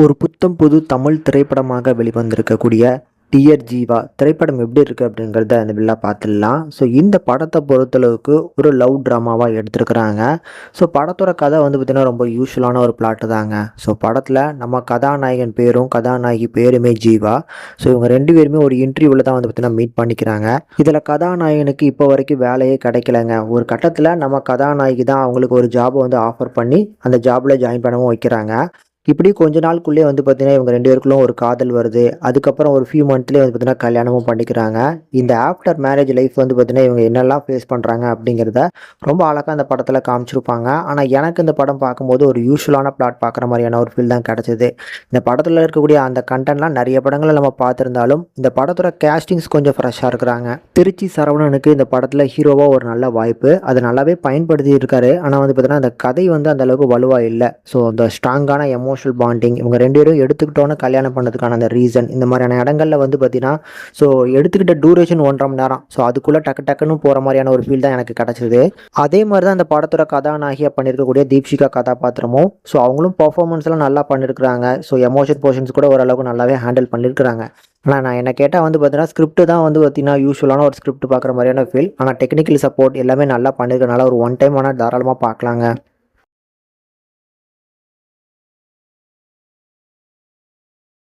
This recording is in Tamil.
ஒரு புத்தம் புது தமிழ் திரைப்படமாக வெளிவந்திருக்கக்கூடிய டியர் ஜீவா திரைப்படம் எப்படி இருக்குது அப்படிங்கிறத அந்த வில்லா பார்த்துடலாம். ஸோ இந்த படத்தை பொறுத்தளவுக்கு ஒரு லவ் ட்ராமாவாக எடுத்திருக்கிறாங்க. ஸோ படத்தோட கதை வந்து பார்த்திங்கன்னா ரொம்ப யூஸ்வலான ஒரு பிளாட்டு தாங்க. ஸோ படத்தில் நம்ம கதாநாயகன் பேரும் கதாநாயகி பேருமே ஜீவா. ஸோ இவங்க ரெண்டு பேருமே ஒரு இன்டர்வியூவில் தான் வந்து பார்த்திங்கன்னா மீட் பண்ணிக்கிறாங்க. இதில் கதாநாயகனுக்கு இப்போ வரைக்கும் வேலையே கிடைக்கலங்க. ஒரு கட்டத்தில் நம்ம கதாநாயகி தான் அவங்களுக்கு ஒரு ஜாபை வந்து ஆஃபர் பண்ணி அந்த ஜாபில் ஜாயின் பண்ணவும் வைக்கிறாங்க. இப்படி கொஞ்ச நாளுக்குள்ளே வந்து பார்த்தீங்கன்னா, இவங்க 2 பேருக்குள்ளும் ஒரு காதல் வருது. அதுக்கப்புறம் ஒரு ஃபியூ மந்த்லேயே வந்து பார்த்தீங்கன்னா, கல்யாணமும் பண்ணிக்கிறாங்க. இந்த ஆஃப்டர் மேரேஜ் லைஃப் வந்து பார்த்தீங்கன்னா, இவங்க என்னெல்லாம் ஃபேஸ் பண்ணுறாங்க அப்படிங்கிறத ரொம்ப அழகா அந்த படத்தில் காமிச்சிருப்பாங்க. ஆனால் எனக்கு இந்த படம் பார்க்கும்போது ஒரு யூசுவலான பிளாட் பார்க்குற மாதிரியான ஒரு ஃபீல் தான் கிடச்சிது. இந்த படத்தில் இருக்கக்கூடிய அந்த கண்டென்ட்லாம் நிறைய படங்களை நம்ம பார்த்துருந்தாலும், இந்த படத்தோட கேஸ்டிங்ஸ் கொஞ்சம் ஃப்ரெஷ்ஷாக இருக்கிறாங்க. திருச்சி சரவணனுக்கு இந்த படத்தில் ஹீரோவாக ஒரு நல்ல வாய்ப்பு. அதை நல்லாவே பயன்படுத்தி இருக்காரு. ஆனால் வந்து பார்த்தீங்கன்னா, அந்த கதை வந்து அந்த அளவுக்கு வலுவாக இல்லை. ஸோ அந்த ஸ்ட்ராங்கான எமோஷனல் பாண்டிங் இவங்க 2 பேரும் எடுத்துக்கிட்டோன்னு கல்யாணம் பண்ணதுக்கான அந்த ரீசன் இந்த மாதிரியான இடங்கள்ல வந்து பார்த்தீங்கன்னா, ஸோ எடுத்துக்கிட்ட டூரேஷன் 1.5 மணி நேரம். ஸோ அதுக்குள்ளே டக்குன்னு போகிற மாதிரியான ஒரு ஃபீல் தான் எனக்கு கிடச்சிது. அதே மாதிரி தான் அந்த படத்தோட கதாநாயகியாக பண்ணியிருக்கக்கூடிய தீப்ஷிகா கதாபாத்திரமும் ஸோ அவங்களும் பர்ஃபார்மன்ஸ்லாம் நல்லா பண்ணியிருக்கிறாங்க. ஸோ எமோஷன் போர்ஷன்ஸ் கூட ஓரளவுக்கு நல்லாவே ஹேண்டில் பண்ணியிருக்கிறாங்க. ஆனால் நான் என்ன கேட்டால் வந்து பார்த்தீங்கன்னா, ஸ்கிரிப்ட் தான் வந்து பார்த்தீங்கன்னா யூஸ்வலான ஒரு ஸ்கிரிப்ட் பார்க்குற மாதிரியான ஃபீல். ஆனால் டெக்னிக்கல் சப்போர்ட் எல்லாமே நல்லா பண்ணியிருக்கனால ஒரு ஒன் டைம் ஆனால் தாராளமாக பார்க்கலாங்க.